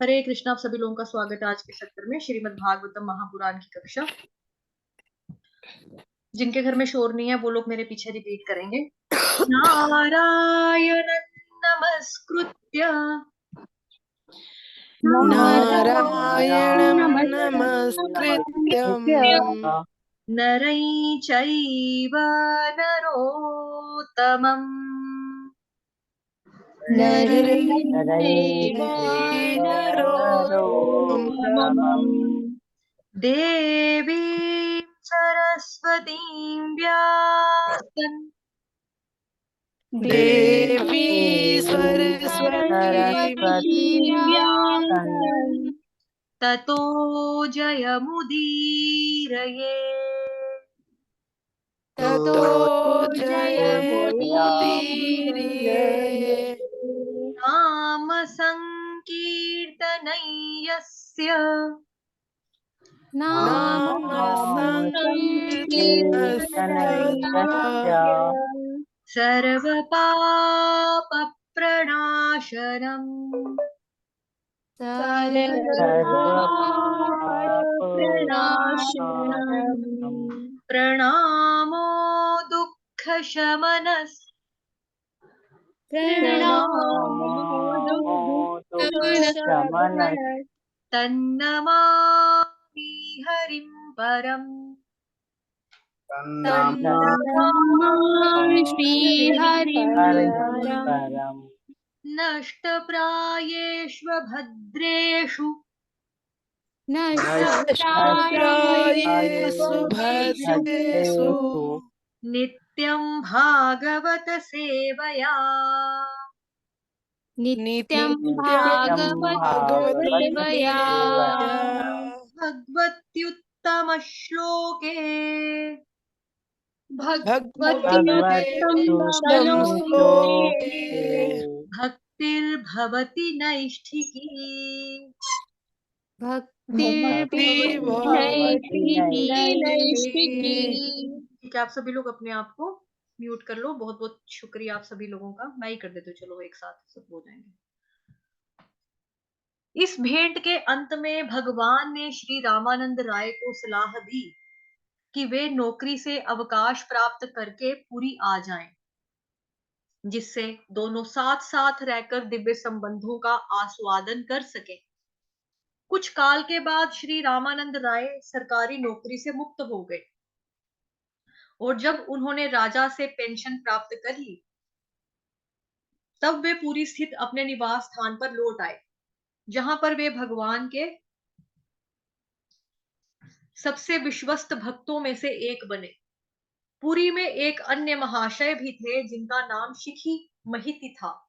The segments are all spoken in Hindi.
हरे कृष्णा। आप सभी लोगों का स्वागत है आज के सत्र में श्रीमद् भागवतम महापुराण की कक्षा। जिनके घर में शोर नहीं है वो लोग मेरे पीछे रिपीट करेंगे। नारायण नमस्कृत्य नारायणं नमस्कृत्यं नरै चैव नरोत्तमम् नरैव नरोत्तमम् देवीं सरस्वतीं व्यासन् देवी सरस्वती ततो जयमुदीरये। ततो जयमुदीरये। नाम संकीर्तनयस्य नाम संकीर्तनस्य सर्वपापप्रणाशनम् प्रणामो दुःखशमनः तन्नमामि हरिं परम्। नष्टप्रायेष्वभद्रेषु नष्टप्रायेषु भद्रेषु नित्यं भागवत सेवया नित्यं भागवत सेवया भगवत्युत्तमश्लोके भगवत्युत्तम श्लोके भक्तिर्भवति नैष्ठिकी। ठीक है, आप सभी लोग अपने आप को म्यूट कर लो। बहुत बहुत शुक्रिया आप सभी लोगों का। मैं ही कर देती हूँ, चलो एक साथ सब हो जाएंगे। इस भेंट के अंत में भगवान ने श्री रामानंद राय को सलाह दी कि वे नौकरी से अवकाश प्राप्त करके पुरी आ जाएं, जिससे दोनों साथ साथ रहकर दिव्य संबंधों का आस्वादन कर सके। कुछ काल के बाद श्री रामानंद राय सरकारी नौकरी से मुक्त हो गए और जब उन्होंने राजा से पेंशन प्राप्त कर ली तब वे पूरी स्थित अपने निवास स्थान पर लौट आए, जहां पर वे भगवान के सबसे विश्वस्त भक्तों में से एक बने। पुरी में एक अन्य महाशय भी थे जिनका नाम शिखी महिति था।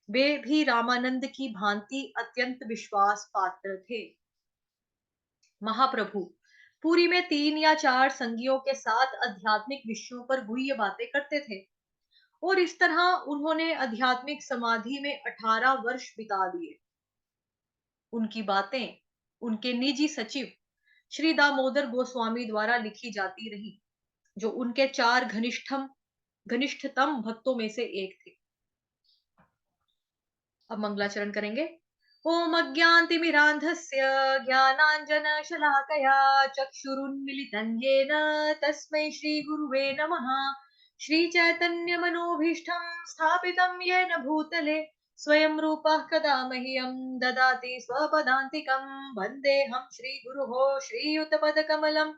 वे भी रामानंद की भांति अत्यंत विश्वास पात्र थे। महाप्रभु पुरी में 3 या 4 संगियों के साथ आध्यात्मिक विषयों पर गुह्य बातें करते थे और इस तरह उन्होंने आध्यात्मिक समाधि में 18 वर्ष बिता दिए। उनकी बातें उनके निजी सचिव श्री दामोदर गोस्वामी द्वारा लिखी जाती रही, जो उनके 4 घनिष्ठतम भक्तों में से एक थे। अब मंगलाचरण करेंगे। ओम अज्ञानतिमिरान्धस्य ज्ञानाञ्जनशलाकया चक्षुरुन्मिलितं येन तस्मै श्रीगुरुवे नमः। श्रीचैतन्यमनोभीष्टं स्थापितं येन भूतले स्वयं रूपः कदा मह्यं ददाति स्वपदान्तिकं। वन्देऽहं श्रीगुरुः श्रीयुतपदकमलं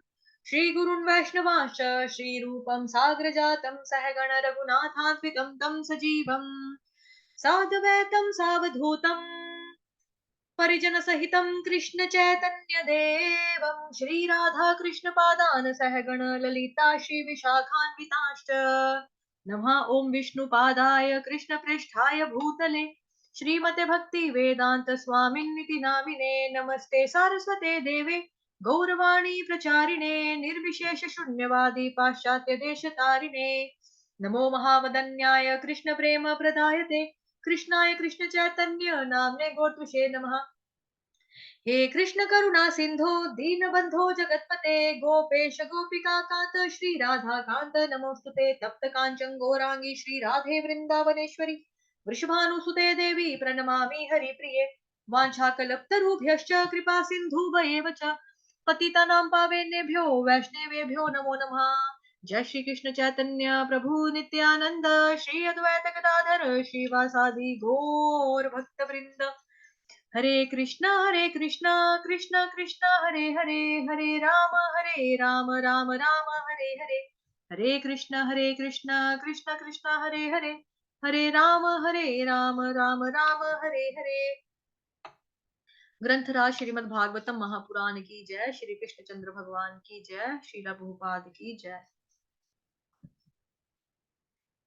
श्रीगुरुन् वैष्णवांश्च श्रीरूपं साग्रजातं सहगण रघुनाथान्वितं तं सजीवम् साद्वैतं सावधूतं परिजन सहितं कृष्ण चैतन्य देवं श्रीराधा कृष्ण पादान सहगण ललिता श्री विशाखान्विताश्च। नमः ओम विष्णुपादाय कृष्ण पृष्ठाय भूतले श्रीमते भक्ति वेदांत स्वामिन्निति नामिने। नमस्ते सारस्वते देवे गौरवाणी प्रचारिणे निर्विशेष शून्यवादी पाश्चात्य देश तारिणे। नमो महावदन्याय कृष्ण प्रेम प्रदायते कृष्णाय कृष्ण चैतन्य नामने गोत्विषे नमः। हे कृष्ण करुणा सिंधो दीनबंधो जगतपते गोपेश गोपिका कांत श्री राधा कांत नमोस्तुते। तप्त कांचन गौरांगी श्री राधे वृंदावनेश्वरी वृषभानुसुते देवी प्रणमामि हरिप्रिये। वाञ्छाकल्पतरुभ्यश्च कृपा सिन्धुभ्येव च पतितानां पावनेभ्यो वैष्णवेभ्यो नमो नमः। जय श्री कृष्ण चैतन्य प्रभु नित्यानंद, श्री अद्वैत गदाधर श्रीवासादि गौर भक्त वृंद। हरे कृष्णा कृष्ण कृष्ण हरे हरे, हरे राम राम राम हरे हरे, हरे कृष्ण कृष्ण कृष्ण हरे हरे, हरे राम राम राम हरे हरे। ग्रंथराज श्रीमद् भागवतम महापुराण की जय, श्री कृष्ण चंद्र भगवान की जय, श्रीला प्रभुपाद की जय।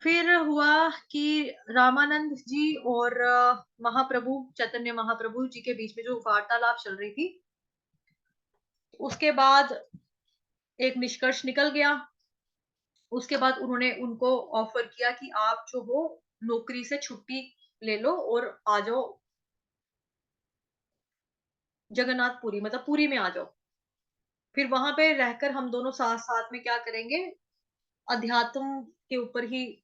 फिर हुआ कि रामानंद जी और महाप्रभु चैतन्य महाप्रभु जी के बीच में जो वार्तालाप चल रही थी, उसके बाद एक निष्कर्ष निकल गया। उसके बाद उन्होंने उनको ऑफर किया कि आप जो हो नौकरी से छुट्टी ले लो और आ जाओ जगन्नाथपुरी, मतलब पुरी में आ जाओ। फिर वहां पे रहकर हम दोनों साथ साथ में क्या करेंगे, अध्यात्म के ऊपर ही,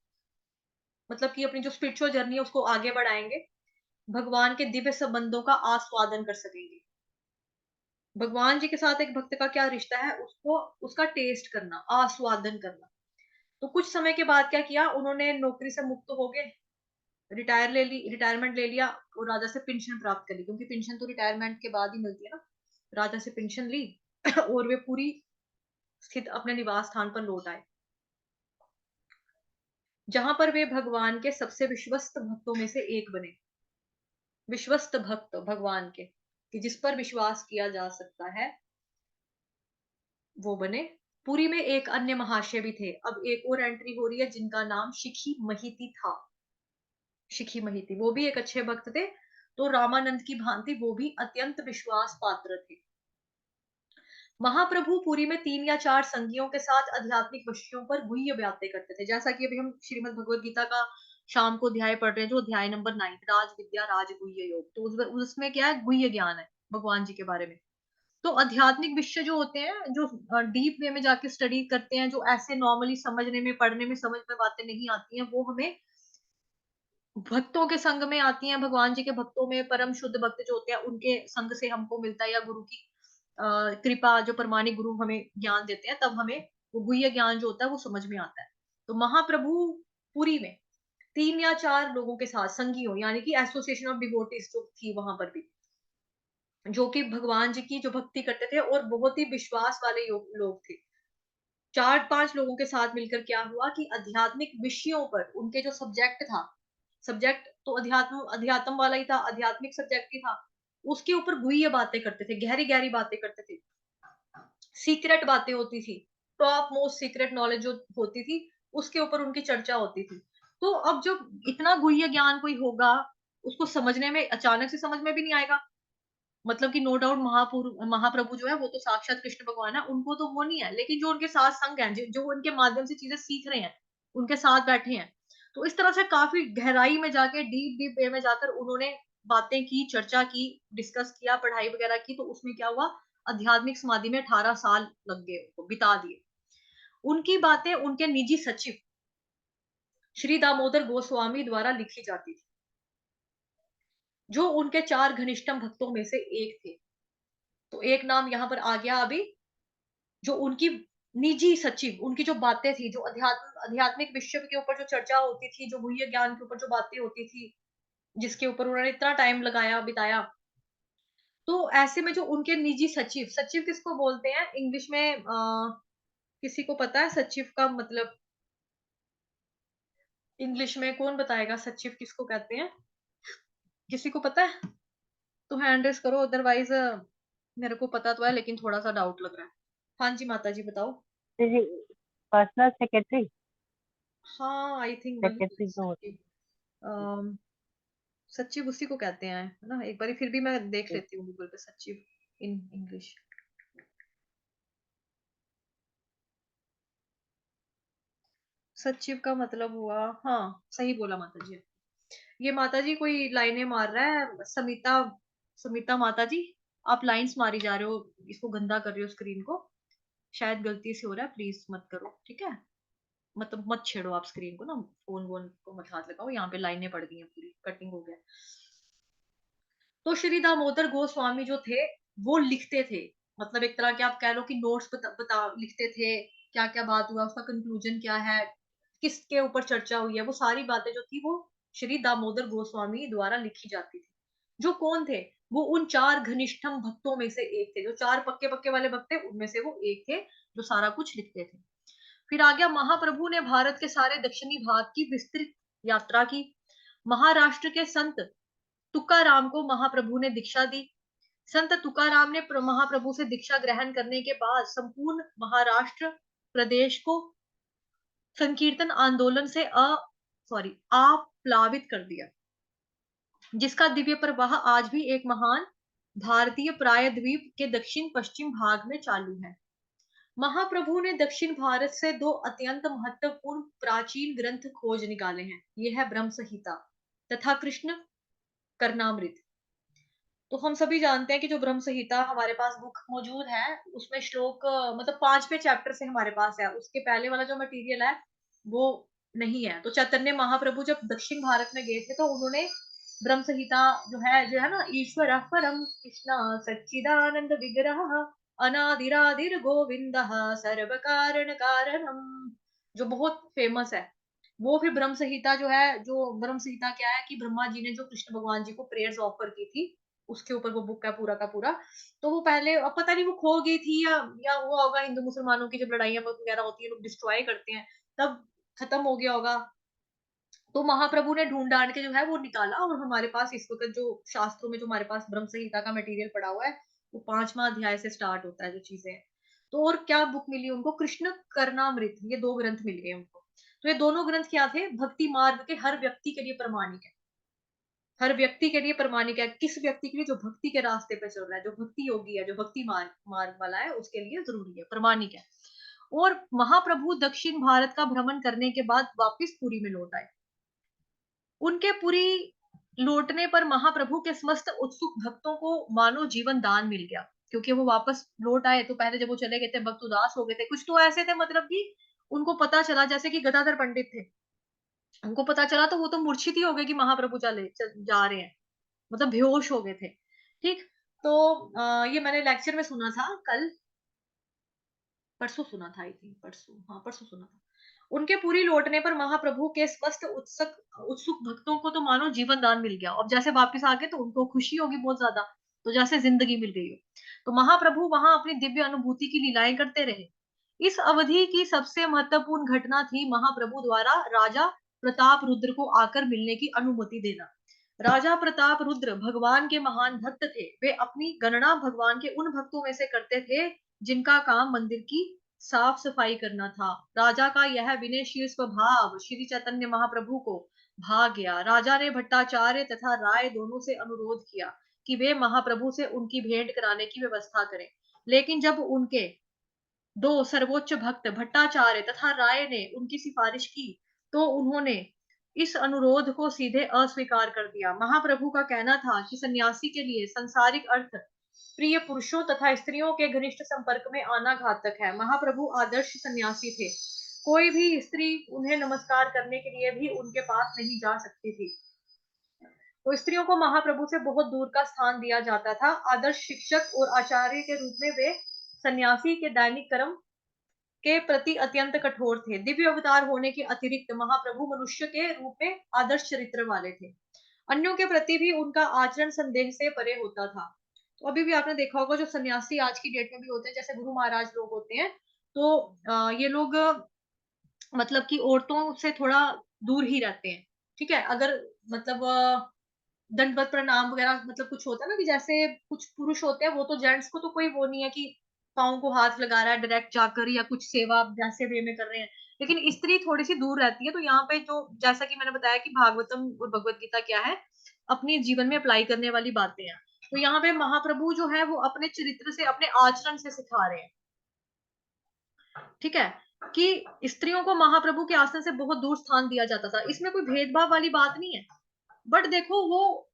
मतलब कि अपनी जो स्पिरिचुअल जर्नी है उसको आगे बढ़ाएंगे, भगवान के दिव्य संबंधों का आस्वादन कर सकेंगे। भगवान जी के साथ एक भक्त का क्या रिश्ता है, उसको उसका टेस्ट करना, आस्वादन करना। तो कुछ समय के बाद क्या किया, उन्होंने नौकरी से मुक्त हो गए, रिटायरमेंट ले लिया और राजा से पेंशन प्राप्त कर ली, क्योंकि पेंशन तो रिटायरमेंट के बाद ही मिलती है ना। राजा से पेंशन ली और वे पूरी स्थित अपने निवास स्थान पर लौट आए, जहां पर वे भगवान के सबसे विश्वस्त भक्तों में से एक बने। विश्वस्त भक्त भगवान के, कि जिस पर विश्वास किया जा सकता है, वो बने। पुरी में एक अन्य महाशय भी थे। अब एक और एंट्री हो रही है जिनका नाम शिखी महिती था। शिखी महिती वो भी एक अच्छे भक्त थे, तो रामानंद की भांति वो भी अत्यंत विश्वास पात्र थे। महाप्रभु पुरी में 3 या 4 संगियों के साथ आध्यात्मिक विषयों पर गुह्य बातें करते थे, जैसा कि अभी हम श्रीमद् भगवद गीता का शाम को अध्याय पढ़ रहे हैं, जो अध्याय नंबर 9 राज विद्या राज गुह्य योग, तो उसमें क्या है, गुह्य ज्ञान है भगवान जी के बारे में। तो आध्यात्मिक विषय जो होते हैं, जो डीप वे में जाके स्टडी करते हैं, जो ऐसे नॉर्मली समझने में पढ़ने में समझ में बातें नहीं आती हैं, वो हमें भक्तों के संग में आती हैं। भगवान जी के भक्तों में परम शुद्ध भक्त जो होते हैं, उनके संग से हमको मिलता है, या गुरु की कृपा, जो परमाणिक गुरु हमें ज्ञान देते हैं, तब हमें वो गुह्य ज्ञान जो होता है वो समझ में आता है। तो महाप्रभु पुरी में 3 या 4 लोगों के साथ संगियों, यानी कि एसोसिएशन ऑफ डिवोटीज जो थी वहां पर भी, जो कि भगवान जी की जो भक्ति करते थे और बहुत ही विश्वास वाले लोग थे। 4-5 लोगों के साथ मिलकर क्या हुआ कि आध्यात्मिक विषयों पर उनके जो सब्जेक्ट था, सब्जेक्ट तो अध्यात्म अध्यात्म वाला ही था, आध्यात्मिक सब्जेक्ट ही था, उसके ऊपर गुह्य बातें करते थे, गहरी गहरी बातें करते थे, सीक्रेट बातें होती थी, टॉप मोस्ट सीक्रेट नॉलेज जो होती थी, उसके ऊपर उनकी चर्चा होती थी। तो अब जब इतना गुह्य ज्ञान कोई होगा, उसको समझने में अचानक से समझ में भी नहीं आएगा। मतलब कि नो डाउट महाप्रभु जो है वो तो साक्षात कृष्ण भगवान है, उनको तो वो नहीं है, लेकिन जो उनके साथ संग हैं, जो उनके माध्यम से चीजें सीख रहे हैं, उनके साथ बैठे हैं, तो इस तरह से काफी गहराई में जाके, डीप डीप वे में जाकर उन्होंने बातें की, चर्चा की, डिस्कस किया, पढ़ाई वगैरह की। तो उसमें क्या हुआ, आध्यात्मिक समाधि में 18 साल लग गए, उनको बिता दिए। उनकी बातें उनके निजी सचिव श्री दामोदर गोस्वामी द्वारा लिखी जाती थी, जो उनके 4 घनिष्ठम भक्तों में से एक थे। तो एक नाम यहाँ पर आ गया अभी, जो उनकी निजी सचिव, उनकी जो बातें थी, जो आध्यात्मिक विषय के ऊपर जो चर्चा होती थी, जो गुह्य ज्ञान के ऊपर जो बातें होती थी, जिसके ऊपर उन्होंने इतना टाइम लगाया, बिताया, तो ऐसे में जो उनके निजी सचिव, सचिव किसको बोलते हैं इंग्लिश में, किसी को पता है सचिव का मतलब इंग्लिश में? कौन बताएगा सचिव किसको कहते हैं? किसी को पता है तो हैंड रेस करो, अदरवाइज मेरे को पता तो है लेकिन थोड़ा सा डाउट लग रहा है। हाँ जी माता जी बताओ। Personal secretary. हाँ आई थिंक वही सेक्रेटरी जो होते सचिव, सचिव उसी को कहते हैं, है ना? एक बार फिर भी मैं देख हैं। लेती हूँ गूगल पे सचिव इन इंग्लिश। सचिव का मतलब हुआ, हाँ सही बोला माता जी। ये माता जी कोई लाइनें मार रहा है, समिता, समिता माता जी, आप लाइंस मारी जा रहे हो, इसको गंदा कर रहे हो स्क्रीन को, शायद गलती से हो रहा है, प्लीज मत करो, ठीक है? मतलब मत छेड़ो आप स्क्रीन को ना, फोन वोन को मत हाथ लगाओ, यहाँ पे लाइनें पड़ गई हैं, पूरी कटिंग हो गया। तो श्री दामोदर गोस्वामी जो थे वो लिखते थे, मतलब एक तरह के आप कह लो कि नोट्स बता लिखते थे, क्या क्या बात हुआ, उसका कंक्लूजन क्या है, किसके ऊपर चर्चा हुई है, वो सारी बातें जो थी वो श्री दामोदर गोस्वामी द्वारा लिखी जाती थी। जो कौन थे? वो उन चार घनिष्ठम भक्तों में से एक थे, जो चार पक्के पक्के वाले भक्त थे उनमें से वो एक थे, जो सारा कुछ लिखते थे। फिर आ गया, महाप्रभु ने भारत के सारे दक्षिणी भाग की विस्तृत यात्रा की। महाराष्ट्र के संत तुकाराम को महाप्रभु ने दीक्षा दी। संत तुकाराम ने महाप्रभु से दीक्षा ग्रहण करने के बाद संपूर्ण महाराष्ट्र प्रदेश को संकीर्तन आंदोलन से आप्लावित कर दिया, जिसका दिव्य प्रवाह आज भी एक महान भारतीय प्रायद्वीप के दक्षिण पश्चिम भाग में चालू है। महाप्रभु ने दक्षिण भारत से दो अत्यंत महत्वपूर्ण प्राचीन ग्रंथ खोज निकाले हैं। यह है ब्रह्म संहिता तथा कृष्ण करनामृत। तो हम सभी जानते हैं कि जो ब्रह्म संहिता हमारे पास बुक मौजूद है, उसमें श्लोक मतलब 5वें चैप्टर से हमारे पास है, उसके पहले वाला जो मटेरियल है वो नहीं है। तो चैतन्य महाप्रभु जब दक्षिण भारत में गए थे तो उन्होंने ब्रह्म संहिता जो है ना, ईश्वर परम कृष्ण सच्चिदानंद विग्रह अनादिरादिर गोविंद सर्व कारण कारणम, जो बहुत फेमस है, वो फिर ब्रह्म संहिता जो है, जो ब्रह्म संहिता क्या है कि ब्रह्मा जी ने जो कृष्ण भगवान जी को प्रेयर्स ऑफर की थी, उसके ऊपर वो बुक है पूरा का पूरा। तो वो पहले, अब पता नहीं वो खो गई थी या हुआ होगा, हिंदू मुसलमानों की जब लड़ाइयां वगैरह होती है, लोग डिस्ट्रॉय करते हैं, तब खत्म हो गया होगा। तो महाप्रभु ने ढूंढ डांड के जो है वो निकाला, और हमारे पास इस वक्त जो शास्त्रों में जो हमारे पास ब्रह्म संहिता का मटेरियल पड़ा हुआ है, वो 5वां अध्याय से स्टार्ट होता है जो चीजें। तो और क्या बुक मिली उनको? कृष्ण करनामृत, ये दो ग्रंथ मिल गए उनको। तो ये दोनों ग्रंथ क्या थे? भक्ति मार्ग के हर व्यक्ति के लिए प्रमाणिक है, हर व्यक्ति के लिए प्रमाणिक है। किस व्यक्ति के लिए? जो भक्ति के रास्ते पे चल रहा है, जो भक्ति योगी है, जो भक्ति मार्ग मार्ग वाला है, उसके लिए जरूरी है, प्रमाणिक है। और महाप्रभु दक्षिण भारत का भ्रमण करने के बाद वापिस पुरी में लौट आए। उनके पुरी लौटने पर महाप्रभु के समस्त उत्सुक भक्तों को मानो जीवन दान मिल गया, क्योंकि वो वापस लौट आए। तो पहले जब वो चले गए थे, भक्त उदास हो गए थे, कुछ तो ऐसे थे मतलब कि उनको पता चला, जैसे कि गदाधर पंडित थे, उनको पता चला तो वो तो मूर्छित ही हो गए कि महाप्रभु जा रहे हैं, मतलब बेहोश हो गए थे। ठीक। तो ये मैंने लेक्चर में सुना था कल, परसों सुना था, आई थिंक परसों, हाँ परसों सुना था। उनके पूरी लौटने पर महाप्रभु के स्वस्थ उत्सुक उत्सुक भक्तों को तो मानो जीवन दान मिल गया। अब जैसे वापस आ गए तो उनको खुशी होगी बहुत ज्यादा, तो जैसे जिंदगी मिल गई हो। तो महाप्रभु वहां अपनी दिव्य अनुभूति की लीलाएं करते रहे। इस अवधि की सबसे महत्वपूर्ण घटना थी महाप्रभु द्वारा राजा प्रताप रुद्र को आकर मिलने की अनुमति देना। राजा प्रताप रुद्र भगवान के महान भक्त थे। वे अपनी गणना भगवान के उन भक्तों में से करते थे जिनका काम मंदिर की साफ सफाई करना था। राजा का यह विनयशील स्वभाव श्री चैतन्य महाप्रभु को भा गया। राजा ने भट्टाचार्य तथा राय दोनों से अनुरोध किया कि वे महाप्रभु से उनकी भेंट कराने की व्यवस्था करें, लेकिन जब उनके दो सर्वोच्च भक्त भट्टाचार्य तथा राय ने उनकी सिफारिश की, तो उन्होंने इस अनुरोध को सीधे अस्वीकार कर दिया। महाप्रभु का कहना था कि सन्यासी के लिए संसारिक अर्थ प्रिय पुरुषों तथा स्त्रियों के घनिष्ठ संपर्क में आना घातक है। महाप्रभु आदर्श सन्यासी थे, कोई भी स्त्री उन्हें नमस्कार करने के लिए भी उनके पास नहीं जा सकती थी। तो स्त्रियों को महाप्रभु से बहुत दूर का स्थान दिया जाता था। आदर्श शिक्षक और आचार्य के रूप में वे सन्यासी के दैनिक कर्म के प्रति अत्यंत कठोर थे। दिव्य अवतार होने के अतिरिक्त महाप्रभु मनुष्य के रूप में आदर्श चरित्र वाले थे। अन्यों के प्रति भी उनका आचरण संदेह से परे होता था। तो अभी भी आपने देखा होगा, जो सन्यासी आज की डेट में भी होते हैं, जैसे गुरु महाराज लोग होते हैं, तो ये लोग मतलब कि औरतों से थोड़ा दूर ही रहते हैं। ठीक है, अगर मतलब दंडवत प्रणाम वगैरह, मतलब कुछ होता है ना कि जैसे कुछ पुरुष होते हैं, वो तो जेंट्स को तो कोई वो नहीं है कि पाँव को हाथ लगा रहा है डायरेक्ट जाकर, या कुछ सेवा जैसे वे में कर रहे हैं। लेकिन स्त्री थोड़ी सी दूर रहती है। तो यहाँ पे जो, जैसा कि मैंने बताया कि भागवतम और भगवत गीता क्या है, अपने जीवन में अप्लाई करने वाली बातें हैं। तो यहाँ पे महाप्रभु जो है वो अपने चरित्र से, अपने आचरण से सिखा रहे हैं। ठीक है, कि स्त्रियों को महाप्रभु के आसन से बहुत दूर स्थान दिया जाता था। इसमें कोई भेदभाव वाली बात नहीं है। बट देखो, वो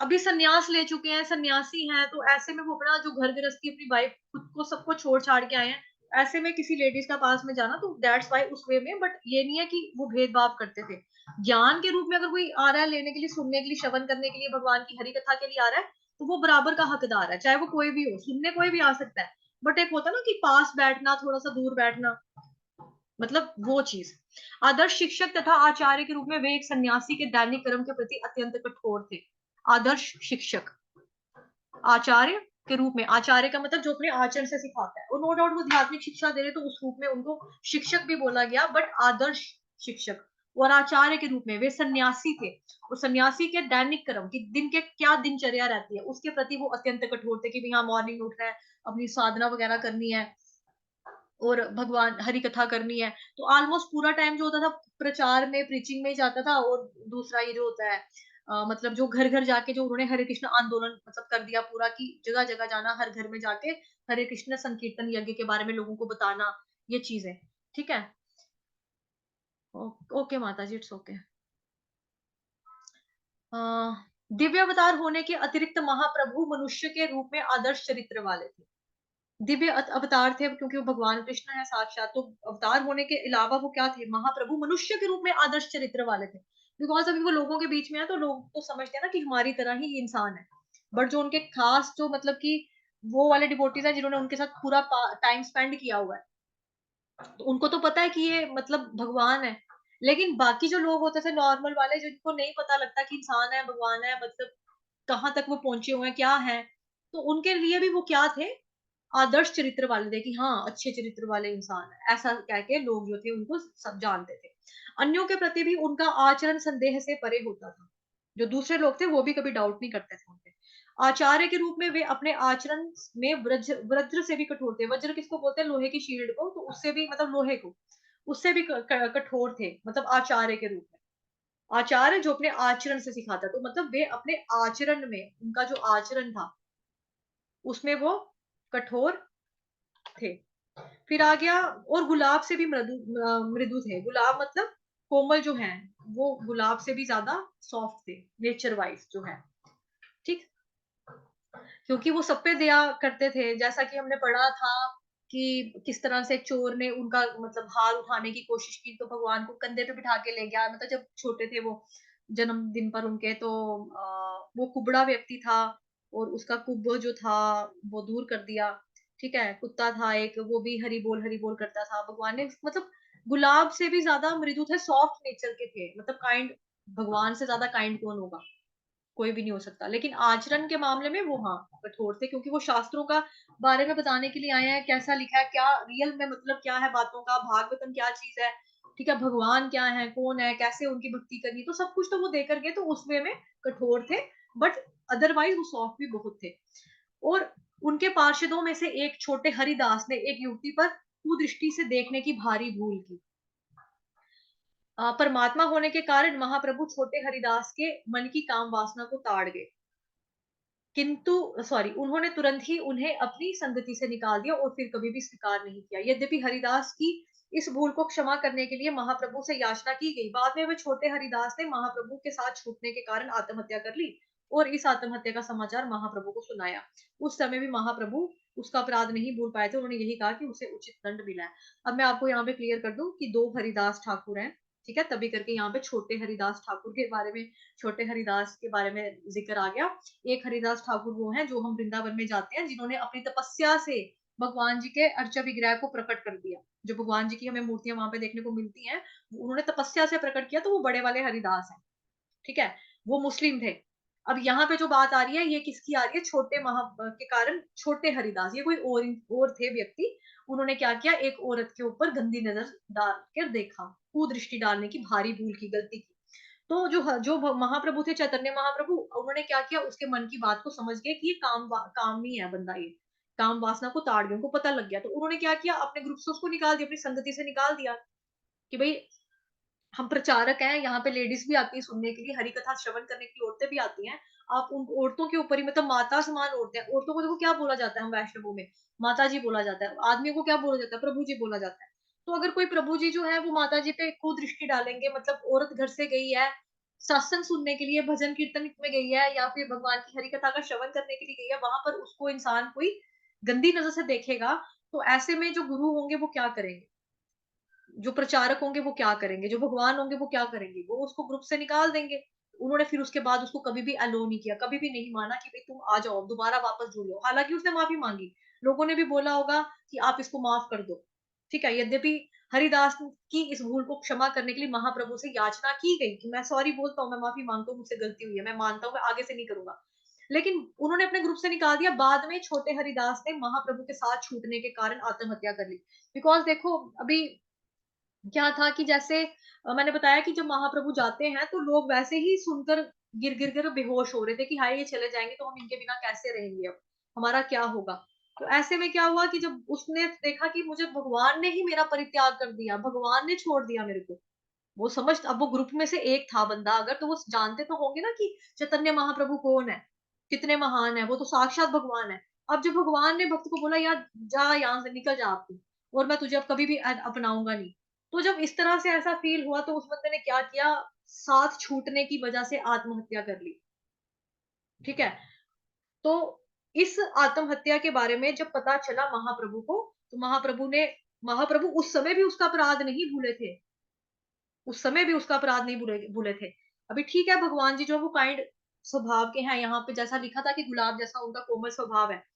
अभी सन्यास ले चुके हैं, सन्यासी हैं, तो ऐसे में वो अपना जो घर गृहस्थी, अपनी वाइफ, खुद को सबको छोड़ छाड़ के आए हैं। ऐसे में किसी लेडीज का पास में जाना, तो दैट्स वाई उस वे में, बट ये नहीं है कि वो भेदभाव करते थे। ज्ञान के रूप में अगर कोई आ रहा है लेने के लिए, सुनने के लिए, श्रवण करने के लिए, भगवान की हरि कथा के लिए आ रहा है, तो वो बराबर का हकदार है, चाहे वो कोई भी हो। सुनने कोई भी आ सकता है, बट एक होता है ना कि पास बैठना, थोड़ा सा दूर बैठना, मतलब वो चीज। आदर्श शिक्षक तथा आचार्य के रूप में वे एक सन्यासी के दैनिक कर्म के प्रति अत्यंत कठोर थे। आदर्श शिक्षक, आचार्य के रूप में, आचार्य का मतलब जो अपने आचरण से सिखाता है, और नो डाउट वो आध्यात्मिक शिक्षा दे रहे, तो उस रूप में उनको शिक्षक भी बोला गया, बट आदर्श शिक्षक। और आचार्य के रूप में वे सन्यासी थे, और सन्यासी के दैनिक कर्म की दिन के क्या दिनचर्या रहती है उसके प्रति वो अत्यंत कठोर थे, कि भाई हाँ मॉर्निंग उठना है, अपनी साधना वगैरह करनी है, और भगवान हरि कथा करनी है। तो ऑलमोस्ट पूरा टाइम जो होता था प्रचार में, प्रीचिंग में ही जाता था। और दूसरा ये जो होता है मतलब जो घर घर जाके जो उन्होंने हरे कृष्ण आंदोलन मतलब कर दिया पूरा, की जगह जगह जाना, हर घर में जाके हरे कृष्ण संकीर्तन यज्ञ के बारे में लोगों को बताना, ये चीजें। ठीक है, ओके माता जी, इट्स ओके। दिव्य अवतार होने के अतिरिक्त महाप्रभु मनुष्य के रूप में आदर्श चरित्र वाले थे। दिव्य अवतार थे क्योंकि वो भगवान कृष्ण है साक्षात, तो अवतार होने के अलावा वो क्या थे, महाप्रभु मनुष्य के रूप में आदर्श चरित्र वाले थे। बिकॉज अभी वो लोगों के बीच में है, तो लोग तो समझते हैं ना कि हमारी तरह ही इंसान है। बट जो उनके खास जो मतलब कि वो वाले डिवोटीज हैं जिन्होंने उनके साथ पूरा टाइम स्पेंड किया हुआ है, तो उनको तो पता है कि ये मतलब भगवान है। लेकिन बाकी जो लोग होते थे नॉर्मल वाले, जिनको नहीं पता लगता कि इंसान है भगवान है, मतलब कहाँ तक वो पहुंचे हुए हैं, क्या है, तो उनके लिए भी वो क्या थे, आदर्श चरित्र वाले थे, कि हाँ अच्छे चरित्र वाले इंसान है, ऐसा कह के लोग जो थे उनको सब जानते थे। अन्यों के प्रति भी उनका आचरण संदेह से परे होता था। जो दूसरे लोग थे वो भी कभी डाउट नहीं करते थे उनपे। आचार्य के रूप में वे अपने आचरण में वज्र वज्र से भी कठोर थे। वज्र किसको बोलते हैं, लोहे की शील्ड को, तो उससे भी मतलब लोहे को, उससे भी कठोर थे, मतलब आचार्य के रूप में। आचार्य जो अपने आचरण से सिखाता, तो मतलब वे अपने आचरण में, उनका जो आचरण था उसमें वो कठोर थे। फिर आ गया, और गुलाब से भी मृदु मृदु थे। गुलाब मतलब कोमल जो है, वो गुलाब से भी ज्यादा सॉफ्ट थे नेचर वाइज जो है। ठीक, क्योंकि वो सब पे दया करते थे, जैसा कि हमने पढ़ा था कि किस तरह से एक चोर ने उनका मतलब हार उठाने की कोशिश की, तो भगवान को कंधे पे बिठा के ले गया, मतलब जब छोटे थे वो, जन्मदिन पर उनके, तो वो कुबड़ा व्यक्ति था, और उसका कुब जो था वो दूर कर दिया। ठीक है, कुत्ता था एक, वो भी हरि बोल करता था। भगवान ने मतलब गुलाब से भी ज्यादा मृदु थे, सॉफ्ट नेचर के थे, मतलब काइंड। भगवान से ज्यादा काइंड कौन होगा, कोई भी नहीं हो सकता। लेकिन आचरण के मामले में वो हाँ कठोर थे, क्योंकि वो शास्त्रों का बारे में बताने के लिए आए हैं, कैसा लिखा है, क्या रियल में मतलब क्या है बातों का, भागवतम क्या चीज है, ठीक है, भगवान क्या है, कौन है, कैसे उनकी भक्ति करनी, तो सब कुछ तो वो देकर गए, तो उस वे में कठोर थे। बट अदरवाइज वो सॉफ्ट भी बहुत थे। और उनके पार्षदों में से एक छोटे हरिदास ने एक युवती पर कुदृष्टि से देखने की भारी भूल की। परमात्मा होने के कारण महाप्रभु छोटे हरिदास के मन की काम वासना को ताड़ गए, किंतु सॉरी उन्होंने तुरंत ही उन्हें अपनी संगति से निकाल दिया, और फिर कभी भी स्वीकार नहीं किया। यद्यपि हरिदास की इस भूल को क्षमा करने के लिए महाप्रभु से याचना की गई, बाद में वे छोटे हरिदास ने महाप्रभु के साथ छूटने के कारण आत्महत्या कर ली, और इस आत्महत्या का समाचार महाप्रभु को सुनाया। उस समय भी महाप्रभु उसका अपराध नहीं भूल पाए थे, उन्होंने यही कहा कि उसे उचित दंड मिला है। अब मैं आपको यहाँ पे क्लियर कर दूं कि दो हरिदास ठाकुर हैं, ठीक है, तभी करके यहाँ पे छोटे हरिदास ठाकुर के बारे में, छोटे हरिदास के बारे में जिक्र आ गया। एक हरिदास ठाकुर वो हैं जो हम वृंदावन में जाते हैं, जिन्होंने अपनी तपस्या से भगवान जी के अर्चा विग्रह को प्रकट कर दिया। जो भगवान जी की हमें मूर्तियां वहां पे देखने को मिलती हैं, उन्होंने तपस्या से प्रकट किया, तो वो बड़े वाले हरिदास हैं। ठीक है, वो मुस्लिम थे। अब यहाँ पे जो बात आ रही है ये किसकी आ रही है, छोटे महा के कारण छोटे हरिदास, ये कोई और थे व्यक्ति। उन्होंने क्या किया, एक औरत के ऊपर गंदी नजर डाल कर देखा, कुदृष्टि डालने की भारी भूल की, गलती की। तो जो महाप्रभु थे, चैतन्य महाप्रभु, उन्होंने क्या किया, उसके मन की बात को समझ गए कि ये कामी है बंदा, ये काम वासना को ताड़ गया, उनको पता लग गया। तो उन्होंने क्या किया, अपने ग्रुप से उसको निकाल दिया, अपनी संगति से निकाल दिया, कि भाई हम प्रचारक हैं, यहाँ पे लेडीज भी आती है सुनने के लिए, हरि कथा श्रवण करने के लिए औरतें भी आती हैं। आप उन औरतों के ऊपर ही मतलब माता समान औरतें हैं। औरतों को देखो क्या बोला जाता है, हम वैष्णवों में माता जी बोला जाता है, आदमियों को क्या बोला जाता है, प्रभु जी बोला जाता है। तो अगर कोई प्रभु जी जो है वो माता जी पे कुदृष्टि डालेंगे, मतलब औरत घर से गई है सत्संग सुनने के लिए, भजन कीर्तन में गई है, या फिर भगवान की हरि कथा का श्रवण करने के लिए गई है, वहां पर उसको इंसान कोई गंदी नजर से देखेगा, तो ऐसे में जो गुरु होंगे वो क्या करेंगे, जो प्रचारक होंगे वो क्या करेंगे, जो भगवान होंगे वो क्या करेंगे, वो उसको ग्रुप से निकाल देंगे। उन्होंने फिर उसके बाद उसको कभी भी अलो नहीं किया, कभी भी नहीं माना कि भाई तुम आ जाओ, दोबारा वापस जुड़ लो। हालाँकि उसने माफ़ी माँगी, लोगों ने भी बोला होगा कि आप इसको माफ़ कर दो, ठीक है? यद्यपि हरिदास की इस भूल को क्षमा करने के लिए महाप्रभु से याचना की गई कि मैं सॉरी बोलता हूँ, मैं माफ़ी माँगता हूँ, मुझसे गलती हुई है, मैं मानता हूँ, मैं आगे से नहीं करूँगा। लेकिन उन्होंने अपने ग्रुप से निकाल दिया, बाद में छोटे हरिदास ने महाप्रभु के साथ छूटने के कारण आत्महत्या कर ली। बिकॉज़ देखो अभी क्या था कि जैसे मैंने बताया कि जब महाप्रभु जाते हैं तो लोग वैसे ही सुनकर गिर-गिर कर बेहोश हो रहे थे कि हाय ये चले जाएँगे तो हम इनके बिना कैसे रहेंगे अब? हमारा क्या होगा? तो ऐसे में क्या हुआ कि जब उसने देखा कि मुझे भगवान ने ही मेरा परित्याग कर दिया, भगवान ने छोड़ दिया मेरे को। वो समझ अब वो ग्रुप में से एक था बंदा अगर तो वो जानते तो होंगे ना कि चैतन्य महाप्रभु कौन है, कितने महान है, वो तो साक्षात भगवान है। अब जब भगवान ने भक्त को बोला यार जा यहाँ से निकल जा अब तू और मैं तुझे अब कभी भी अपनाऊँगा नहीं। तो जब इस तरह से ऐसा फ़ील हुआ तो उस बंदे ने क्या किया, साथ छूटने की वजह से आत्महत्या कर ली, ठीक है? तो इस आत्महत्या के बारे में जब पता चला महाप्रभु को, तो महाप्रभु उस समय भी उसका अपराध नहीं भूले थे। उस समय भी उसका अपराध नहीं भूले भूले थे। अभी ठीक है भगवान जी जो है वो काइंड स्वभाव के हैं, यहाँ पे जैसा लिखा था कि गुलाब जैसा उनका कोमल स्वभाव है।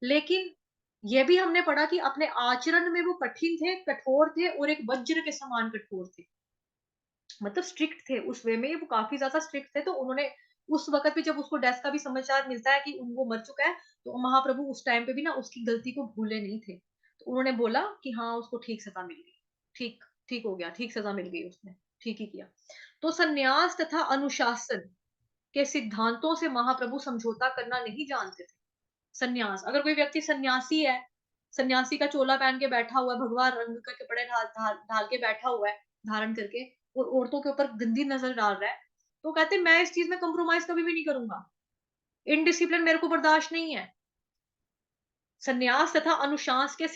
लेकिन ये भी हमने पढ़ा कि अपने आचरण में वो कठिन थे, कठोर थे और एक वज्र के समान कठोर थे। मतलब स्ट्रिक्ट थे उस वे में वो काफ़ी ज़्यादा स्ट्रिक्ट थे, तो उन्होंने उस वक़्त भी जब उसको डेथ का भी समाचार मिलता है कि वो मर चुका है, तो महाप्रभु उस टाइम पे भी ना उसकी गलती को भूले नहीं थे। तो उन्होंने बोला कि हाँ, उसको ठीक सज़ा मिल गई। ठीक ठीक हो गया, ठीक सज़ा मिल गई उसने, ठीक ही किया। तो संन्यास तथा अनुशासन के सिद्धांतों से महाप्रभु समझौता करना नहीं जानते थे। संन्यास, अगर कोई व्यक्ति सन्यासी है, सन्यासी का चोला पहन के बैठा हुआ है, भगवा रंग के कपड़े ढाल ढाल ढाल के बैठा हुआ है, धारण करके और औरतों के ऊपर गंदी नज़र डाल रहा है, तो कहते हैं मैं इस चीज़ में कॉम्प्रोमाइज़ कभी भी नहीं करूँगा। इनडिसिप्लिन मेरे को बर्दाश्त नहीं है। संन्यास तथा अनुशासन के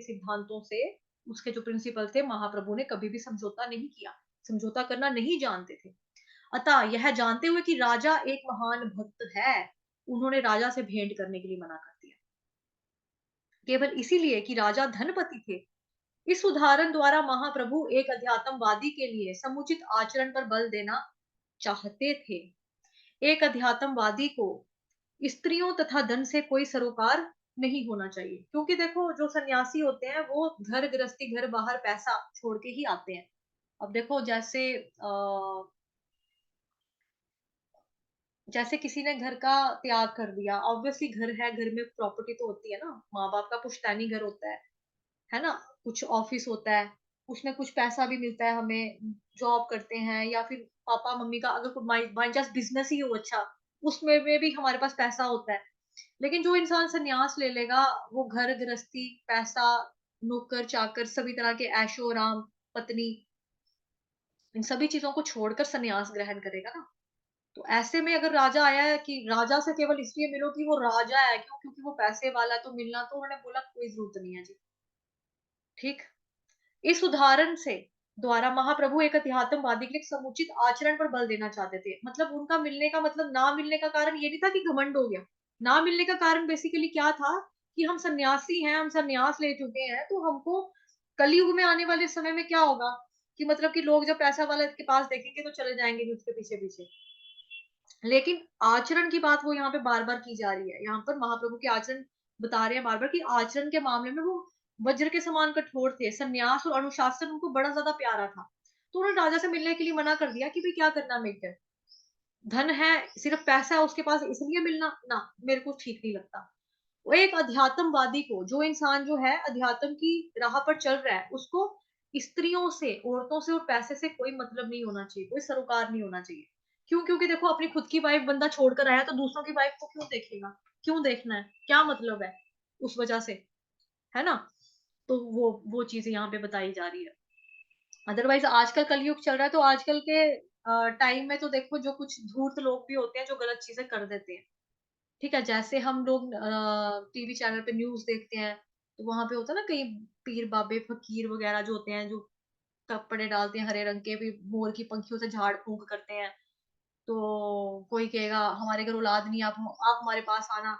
सिद्धांतों से उसके जो प्रिंसिपल थे, महाप्रभु ने कभी भी समझौता नहीं किया। समझौता करना नहीं जानते थे। अतः यह जानते हुए कि राजा एक महान भक्त है, उन्होंने राजा से भेंट करने के लिए मना कर दिया। केवल इसीलिए कि राजा धनपति थे। इस उदाहरण द्वारा महाप्रभु एक अध्यात्मवादी के लिए समुचित आचरण पर बल देना चाहते थे। एक अध्यात्मवादी को स्त्रियों तथा धन से कोई सरोकार नहीं होना चाहिए। क्योंकि देखो जो सन्यासी होते हैं वो घर गृहस्थी, घर बाहर पैसा छोड़ के ही आते हैं। अब देखो जैसे किसी ने घर का त्याग कर दिया, ऑब्वियसली घर है, घर में प्रॉपर्टी तो होती है ना, माँ-बाप का पुश्तैनी घर होता है ना? कुछ ऑफिस होता है, उसमें कुछ पैसा भी मिलता है हमें, जॉब करते हैं या फिर पापा-मम्मी का अगर कोई बाय चांस बिज़नेस ही हो अच्छा, उसमें में भी हमारे पास पैसा होता है। लेकिन जो इंसान संन्यास ले लेगा, वो घर गृहस्थी, पैसा, नौकर-चाकर सभी तरह के ऐशो-आराम, पत्नी, इन सभी चीज़ों को छोड़कर संन्यास ग्रहण करेगा ना। तो ऐसे में अगर राजा आया है कि राजा से केवल इसलिए मिलो कि वो राजा है, क्यों? क्योंकि वो पैसे वाला है तो मिलना, तो उन्होंने बोला कोई ज़रूरत नहीं है जी, ठीक? इस उदाहरण से द्वारा महाप्रभु एक अध्यात्मवादी के लिए एक समुचित आचरण पर बल देना चाहते थे। मतलब उनका मिलने का मतलब ना मिलने का कारण ये नहीं था कि घमंड हो गया। ना मिलने का कारण बेसिकली क्या था कि हम सन्यासी हैं, हम सन्यास ले चुके हैं, तो हमको कलयुग में आने वाले समय में क्या होगा कि मतलब कि लोग जब पैसा वाले के पास देखेंगे तो चले जाएँगे भी उसके पीछे-पीछे। लेकिन आचरण की बात वो यहाँ पे बार-बार की जा रही है। यहाँ पर महाप्रभु के आचरण बता रहे हैं बार-बार कि आचरण के मामले में वो वज्र के समान कठोर थे। संन्यास और अनुशासन उनको बड़ा ज़्यादा प्यारा था। तो उन्होंने राजा से मिलने के लिए मना कर दिया कि भई क्या करना मिलकर? धन है, सिर्फ़ पैसा है उसके पास इसलिए मिलना, ना, मेरे को ठीक नहीं लगता। वो एक अध्यात्मवादी को, जो इंसान जो है अध्यात्म की राह पर चल रहा है, उसको स्त्रियों से, औरतों से और पैसे से कोई मतलब नहीं होना चाहिए, कोई सरोकार नहीं होना चाहिए। क्यों? क्योंकि देखो अपनी खुद की वाइफ़ बंदा छोड़कर आया तो दूसरों की वाइफ़ को क्यों देखेगा? क्यों देखना है? क्या मतलब है उस वजह से, है ना? तो वो चीज़ें यहाँ पे बताई जा रही है। अदरवाइज़ आजकल कलयुग चल रहा है तो आजकल के टाइम में तो देखो जो कुछ धूर्त लोग भी होते हैं जो गलत चीज़ें कर देते हैं। ठीक है, जैसे हम लोग टीवी चैनल पे न्यूज़ देखते हैं, तो वहाँ पे होता है ना कई पीर बाबे, फ़कीर वग़ैरह जो होते हैं, जो कपड़े डालते हैं हरे रंग के, भी मोर की पंखियों से झाड़-फूँक करते हैं। तो कोई कहेगा हमारे घर औलाद नहीं है, आप हमारे पास आना,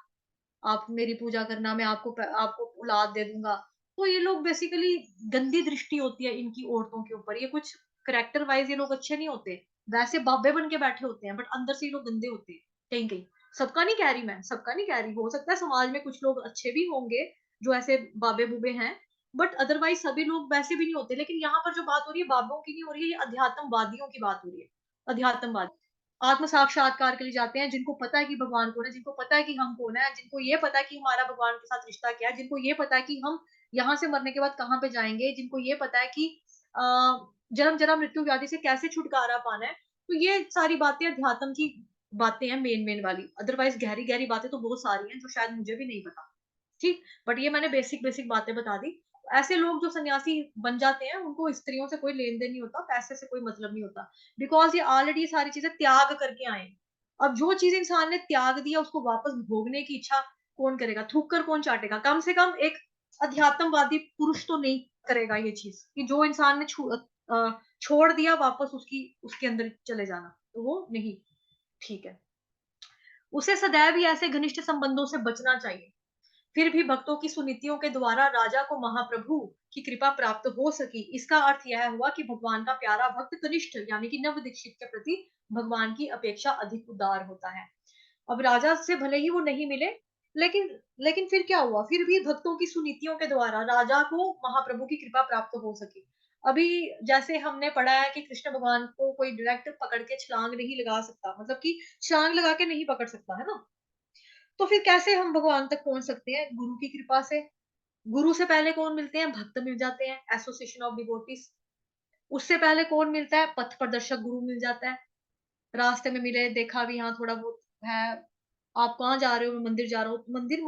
आप मेरी पूजा करना, मैं आपको औलाद दे दूँगा। तो ये लोग बेसिकली गंदी दृष्टि होती है इनकी औरतों के ऊपर। ये कुछ कैरेक्टर वाइज ये लोग अच्छे नहीं होते। वैसे बाबे बन के बैठे होते हैं, बट अंदर से ये लोग गंदे होते हैं कहीं कहीं। सबका नहीं कह रही मैं, सबका नहीं कह रही, हो सकता है समाज में कुछ लोग अच्छे भी होंगे जो ऐसे बाबे बुबे हैं, बट अदरवाइज सभी लोग वैसे भी नहीं होते। लेकिन यहाँ पर जो बात हो रही है बाबों की नहीं हो रही है, ये अध्यात्मवादियों की बात हो रही है। अध्यात्मवाद आत्म साक्षात्कार के लिए जाते हैं, जिनको पता है कि भगवान कौन है, जिनको पता है कि हम कौन है, जिनको ये पता है कि हमारा भगवान के साथ रिश्ता क्या है, जिनको ये पता है कि हम यहाँ से मरने के बाद कहाँ पे जाएंगे, जिनको ये पता है कि जन्म जरा मृत्यु व्याधि से कैसे छुटकारा पाना है। तो ये सारी बातें अध्यात्म की बातें हैं, मेन मेन वाली। अदरवाइज गहरी गहरी बातें तो बहुत सारी हैं जो शायद मुझे भी नहीं पता। ठीक, बट ये मैंने बेसिक बेसिक बातें बता दी। ऐसे लोग जो सन्यासी बन जाते हैं उनको स्त्रियों से कोई लेन देन नहीं होता, पैसे से कोई मतलब नहीं होता, बिकॉज ये ऑलरेडी सारी चीजें त्याग करके आए हैं। अब जो चीज इंसान ने त्याग दिया उसको वापस भोगने की इच्छा कौन करेगा, थूक कर कौन चाटेगा? कम से कम एक अध्यात्मवादी पुरुष तो नहीं करेगा ये चीज, कि जो इंसान ने छोड़ दिया वापस उसकी उसके अंदर चले जाना, तो वो नहीं ठीक है। उसे सदैव ही ऐसे घनिष्ठ संबंधों से बचना चाहिए। फिर भी भक्तों की सुनीतियों के द्वारा राजा को महाप्रभु की कृपा प्राप्त हो सकी। इसका अर्थ यह हुआ कि भगवान का प्यारा भक्त कनिष्ठ यानी कि नव दीक्षित के प्रति भगवान की अपेक्षा अधिक उदार होता है। अब राजा से भले ही वो नहीं मिले, लेकिन लेकिन फिर क्या हुआ, फिर भी भक्तों की सुनीतियों के द्वारा राजा को महाप्रभु की कृपा प्राप्त हो सकी। अभी जैसे हमने पढ़ा है कि कृष्ण भगवान को कोई डायरेक्ट पकड़ के छलांग नहीं लगा सकता, मतलब कि छलांग लगा के नहीं पकड़ सकता है ना। तो फिर कैसे हम भगवान तक पहुंच सकते हैं? गुरु की कृपा से। गुरु से पहले कौन मिलते हैं? भक्त मिल जाते हैं, एसोसिएशन ऑफ डिवोटीज। उससे पहले कौन मिलता है? पथ प्रदर्शक गुरु मिल जाता है। रास्ते में मिले, देखा भी हाँ थोड़ा बहुत है, आप कहाँ जा रहे हो? मैं मंदिर जा रहा हूँ। मंदिर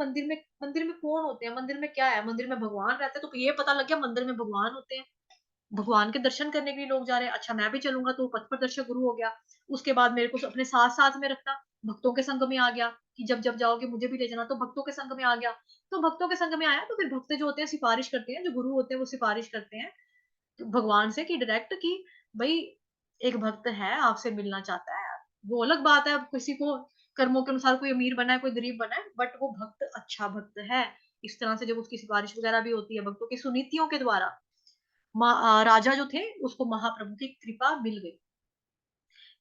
में कौन होते हैं? मंदिर में क्या है? मंदिर में भगवान रहते हैं, तो ये पता लग गया मंदिर में भगवान होते हैं। भगवान के दर्शन करने के लिए लोग जा रहे हैं, अच्छा मैं भी चलूंगा, तो पथ प्रदर्शक गुरु हो गया। उसके बाद मेरे को अपने साथ साथ में रखना, भक्तों के संग में आ गया कि जब जब जाओगे मुझे भी ले जाना, तो भक्तों के संग में आ गया। तो भक्तों के संग में आया तो फिर भक्त जो होते हैं सिफारिश करते हैं, जो गुरु होते हैं वो सिफारिश करते हैं भगवान से कि डायरेक्ट कि भाई एक भक्त है आपसे मिलना चाहता है। वो अलग बात है, अब किसी को कर्मों के अनुसार कोई अमीर बना है कोई गरीब बना है, बट वो भक्त अच्छा भक्त है। इस तरह से जब उसकी सिफारिश वगैरह भी होती है भक्तों की सुनीतियों के द्वारा, राजा जो थे उसको महाप्रभु की कृपा मिल गई।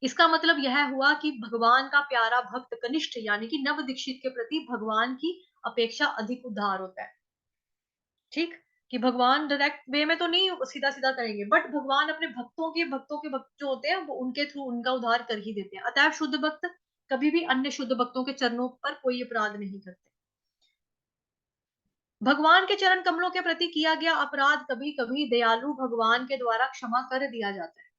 इसका मतलब यह हुआ कि भगवान का प्यारा भक्त कनिष्ठ यानी कि नव दीक्षित के प्रति भगवान की अपेक्षा अधिक उदार होता है। ठीक, कि भगवान डायरेक्ट वे में तो नहीं सीधा सीधा करेंगे, बट भगवान अपने भक्तों के भक्त जो होते हैं वो उनके थ्रू उनका उद्धार कर ही देते हैं। अतः शुद्ध भक्त कभी भी अन्य शुद्ध भक्तों के चरणों पर कोई अपराध नहीं करते। भगवान के चरण कमलों के प्रति किया गया अपराध कभी कभी दयालु भगवान के द्वारा क्षमा कर दिया जाता है।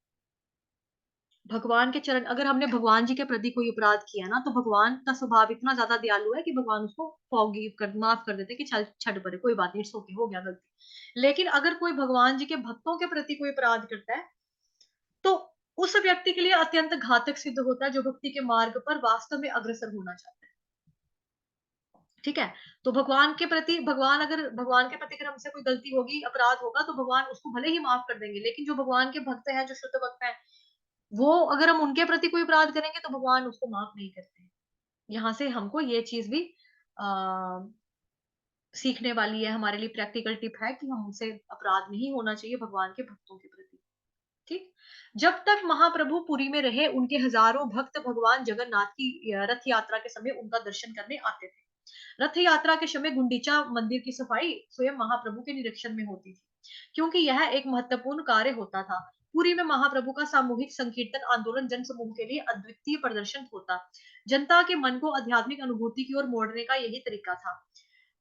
भगवान के चरण, अगर हमने भगवान जी के प्रति कोई अपराध किया ना, तो भगवान का स्वभाव इतना ज्यादा दयालु है कि भगवान उसको फॉरगिव कर माफ कर देते कि चल छड़ परे, कोई बात नहीं, इट्स ओके, हो गया गलती। लेकिन अगर कोई भगवान जी के भक्तों के प्रति कोई अपराध करता है, तो उस व्यक्ति के लिए अत्यंत घातक सिद्ध होता है, जो भक्ति के मार्ग पर वास्तव में अग्रसर होना चाहता है। ठीक है, तो भगवान के प्रति अगर हमसे कोई गलती होगी, अपराध होगा, तो भगवान उसको भले ही माफ कर देंगे। लेकिन जो भगवान के भक्त हैं, जो शुद्ध भक्त हैं, वो अगर हम उनके प्रति कोई अपराध करेंगे तो भगवान उसको माफ नहीं करते। यहाँ से हमको ये चीज भी आ, सीखने वाली है, हमारे लिए प्रैक्टिकल टिप है कि हमसे अपराध नहीं होना चाहिए भगवान के भक्तों के प्रति। ठीक, जब तक महाप्रभु पुरी में रहे उनके हजारों भक्त भगवान जगन्नाथ की रथ यात्रा के समय उनका दर्शन करने आते थे। रथ यात्रा के समय गुंडीचा मंदिर की सफाई स्वयं महाप्रभु के निरीक्षण में होती थी, क्योंकि यह एक महत्वपूर्ण कार्य होता था। पुरी में महाप्रभु का सामूहिक संकीर्तन आंदोलन जन समूह के लिए अद्वितीय प्रदर्शन होता। जनता के मन को आध्यात्मिक अनुभूति की ओर मोड़ने का यही तरीका था।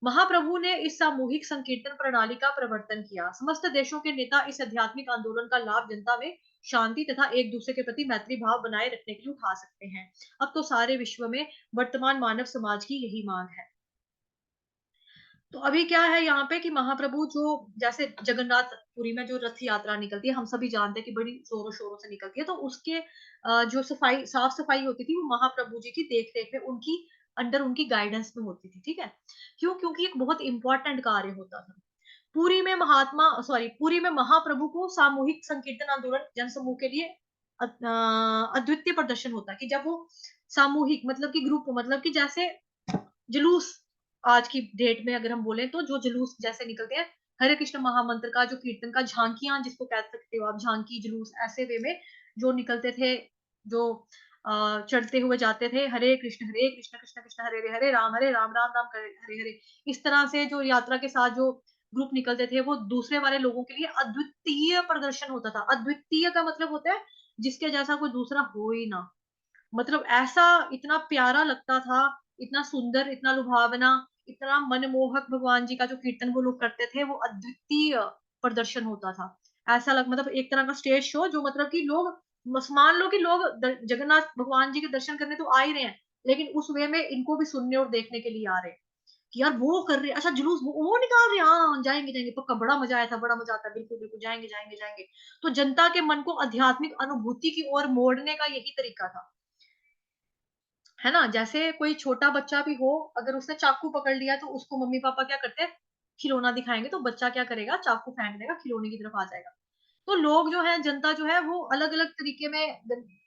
महाप्रभु ने इस सामूहिक संकीर्तन प्रणाली का प्रवर्तन किया। समस्त देशों के नेता इस आध्यात्मिक आंदोलन का लाभ जनता में शांति तथा एक दूसरे के प्रति मैत्री भाव बनाए रखने के लिए उठा सकते हैं। अब तो सारे विश्व में वर्तमान मानव समाज की यही मांग है। तो अभी क्या है यहाँ पे कि महाप्रभु जो जैसे जगन्नाथपुरी में जो रथ यात्रा निकलती है, हम सभी जानते हैं कि बड़ी जोरों शोरों से निकलती है, तो उसके जो साफ सफाई होती थी वो महाप्रभु जी की देख रेख में उनकी अंडर उनकी गाइडेंस में होती थी। ठीक है, क्यों? क्योंकि एक बहुत इंपॉर्टेंट कार्य होता था। पुरी में महाप्रभु को सामूहिक संकीर्तन आंदोलन जनसमूह के लिए अद्वितीय प्रदर्शन होता है, कि जब वो सामूहिक मतलब कि ग्रुप, मतलब कि जैसे जुलूस, आज की डेट में अगर हम बोले तो जो जुलूस जैसे निकलते हैं हरे कृष्ण महामंत्र का जो कीर्तन का झांकियां जिसको कह सकते हो आप, झांकी जुलूस ऐसे वे में जो निकलते थे, जो चढ़ते हुए जाते थे, हरे कृष्ण कृष्ण कृष्ण हरे राम राम राम हरे हरे, इस तरह से जो यात्रा के साथ जो ग्रुप निकलते थे, वो दूसरे वाले लोगों के लिए अद्वितीय प्रदर्शन होता था। अद्वितीय का मतलब होता है जिसके जैसा कोई दूसरा हो ही ना, मतलब ऐसा इतना प्यारा लगता था, इतना सुंदर, इतना लुभावना, इतना मनमोहक भगवान जी का जो कीर्तन वो लोग करते थे, वो अद्वितीय प्रदर्शन होता था। ऐसा लग मतलब एक तरह का स्टेज शो, जो मतलब कि लोग मान लो कि लोग जगन्नाथ भगवान जी के दर्शन करने तो आ ही रहे हैं, लेकिन उस वे में इनको भी सुनने और देखने के लिए आ रहे हैं कि यार वो कर रहे हैं, अच्छा जुलूस वो निकाल रहे हैं, हाँ जाएंगे जाएंगे पक्का, बड़ा मजा आया था, बड़ा मजा आता है, बिल्कुल बिल्कुल जाएंगे जाएंगे जाएंगे। तो जनता के मन को आध्यात्मिक अनुभूति की ओर मोड़ने का यही तरीका था, है ना। जैसे कोई छोटा बच्चा भी हो, अगर उसने चाकू पकड़ लिया तो उसको मम्मी पापा क्या करते हैं, खिलौना दिखाएंगे, तो बच्चा क्या करेगा, चाकू फेंक देगा, खिलौने की तरफ आ जाएगा। तो लोग जो है, जनता जो है, वो अलग अलग तरीके में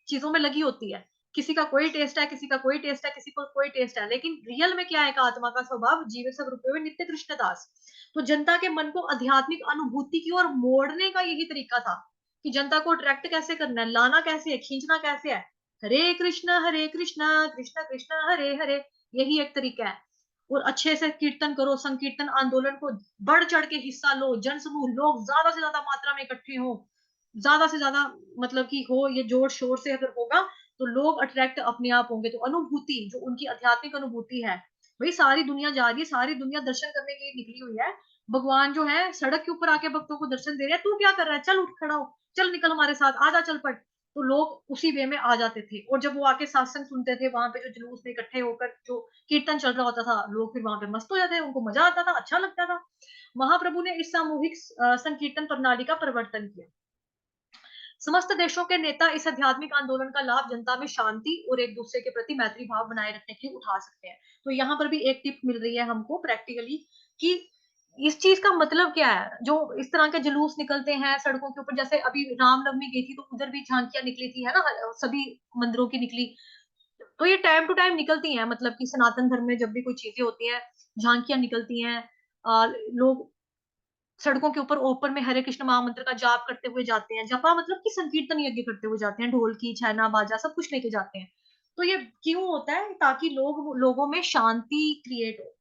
चीजों में लगी होती है, किसी का कोई टेस्ट है, किसी का कोई टेस्ट है, किसी को कोई टेस्ट है, लेकिन रियल में क्या है का आत्मा का स्वभाव, जीव सब रूपे हुए नित्य कृष्ण दास। तो जनता के मन को आध्यात्मिक अनुभूति की ओर मोड़ने का यही तरीका था कि जनता को अट्रैक्ट कैसे करना है, लाना कैसे है, खींचना कैसे है। हरे कृष्ण कृष्ण कृष्ण हरे हरे, यही एक तरीका है। और अच्छे से कीर्तन करो, संकीर्तन आंदोलन को बढ़ चढ़ के हिस्सा लो, जन समूह लोग ज्यादा से ज्यादा मात्रा में इकट्ठे हो, ज्यादा से ज्यादा मतलब कि हो, ये जोर शोर से अगर होगा तो लोग अट्रैक्ट अपने आप होंगे। तो अनुभूति जो उनकी आध्यात्मिक अनुभूति है, भाई सारी दुनिया जा रही है, सारी दुनिया दर्शन करने के लिए निकली हुई है, भगवान जो है सड़क के ऊपर आके भक्तों को दर्शन दे रहे हैं, तू क्या कर रहा है, चल उठ खड़ा हो, चल निकल हमारे साथ, आजा चल पट। तो लोग उसी वे में आ जाते थे, और जब वो आके सत्संग सुनते थे, वहां पे जो जुलूस में इकट्ठे होकर जो कीर्तन चल रहा होता था, लोग फिर वहां पे मस्त हो जाते, उनको मजा आता था, अच्छा लगता था। महाप्रभु ने इस सामूहिक संकीर्तन प्रणाली का प्रवर्तन किया। समस्त देशों के नेता इस आध्यात्मिक आंदोलन का लाभ जनता में शांति और एक दूसरे के प्रति मैत्री भाव बनाए रखने के लिए उठा सकते हैं। तो यहाँ पर भी एक टिप मिल रही है हमको प्रैक्टिकली कि इस चीज का मतलब क्या है, जो इस तरह के जुलूस निकलते हैं सड़कों के ऊपर, जैसे अभी रामनवमी गई थी तो उधर भी झांकियां निकली थी, है ना, सभी मंदिरों की निकली। तो ये टाइम टू टाइम निकलती हैं, मतलब कि सनातन धर्म में जब भी कोई चीजें होती हैं, झांकियां निकलती हैं, लोग सड़कों के ऊपर ओपन में हरे कृष्ण महामंत्र का जाप करते हुए जाते हैं, जपा मतलब कि संकीर्तन यज्ञ करते हुए जाते हैं, ढोलकी छैना बाजा सब कुछ लेके जाते हैं। तो ये क्यों होता है, ताकि लोगों में शांति क्रिएट हो,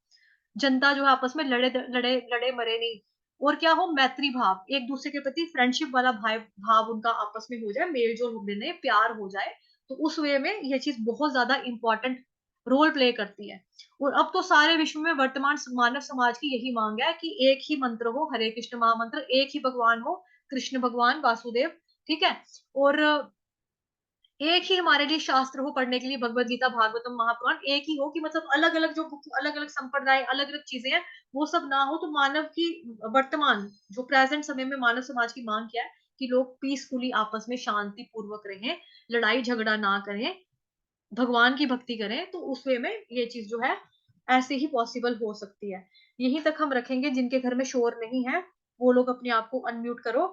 जनता जो है आपस में लड़े लड़े लड़े मरे नहीं, और क्या हो, मैत्री भाव, एक दूसरे के प्रति फ्रेंडशिप वाला भाव भाव उनका आपस में हो जाए, मेल जोल होने, प्यार हो जाए। तो उस वे में यह चीज बहुत ज्यादा इंपॉर्टेंट रोल प्ले करती है। और अब तो सारे विश्व में वर्तमान मानव समाज की यही मांग है कि एक ही मंत्र हो, हरे कृष्ण महामंत्र, एक ही भगवान हो, कृष्ण भगवान वासुदेव, ठीक है। और एक ही हमारे लिए शास्त्र हो पढ़ने के लिए, भगवत गीता भागवतम महापुराण एक ही हो, कि मतलब अलग अलग जो अलग अलग संप्रदाय अलग अलग चीजें हैं वो सब ना हो। तो मानव की वर्तमान जो प्रेजेंट समय में मानव समाज की मांग क्या है कि लोग पीसफुली आपस में शांति पूर्वक रहें, लड़ाई झगड़ा ना करें, भगवान की भक्ति करें। तो उस वे में ये चीज जो है ऐसे ही पॉसिबल हो सकती है। यहीं तक हम रखेंगे। जिनके घर में शोर नहीं है वो लोग अपने आप को अनम्यूट करो।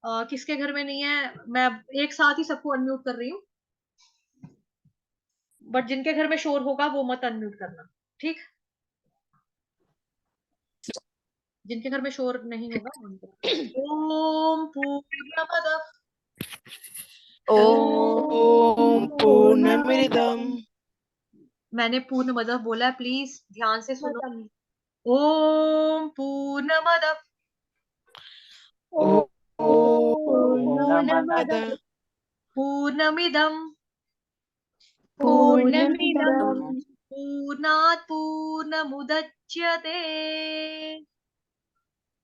किसके घर में नहीं है, मैं एक साथ ही सबको अनम्यूट कर रही हूँ, बट जिनके घर में शोर होगा वो मत अनम्यूट करना, ठीक। जिनके घर में शोर नहीं होगा वो नहीं करना। ओम पूर्णमद ओम पूर्णमिदं मैंने पूर्णमद बोला है, प्लीज ध्यान से सुनो। ओम पूर्णमद ओम पूर्णमद पूर्णमिदं पूर्णमिदं पूर्णात् पूर्णमुदच्यते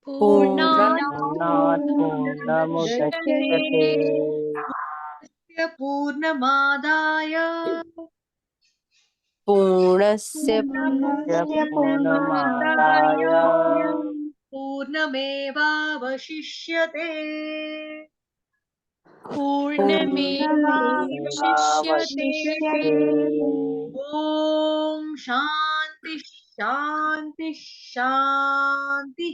पूर्णात् पूर्णात् पूर्णमुदच्यते पूर्णमादाय पूर्णस्य पूर्णमादाय पूर्णमेवावशिष्यते। पूर्णमेवावशिष्यते। ओम शांति शांति शांति।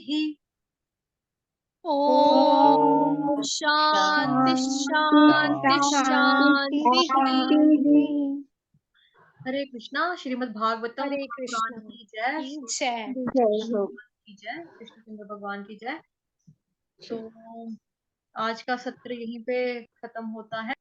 ओम शांति शांति शांति शांति। हरे कृष्णा। श्रीमद् भागवतम हरे महापुराण कृष्ण की जय। की जय। जय हो। की जय, कृष्णचंद्र भगवान की जय। तो आज का सत्र यहीं पे खत्म होता है।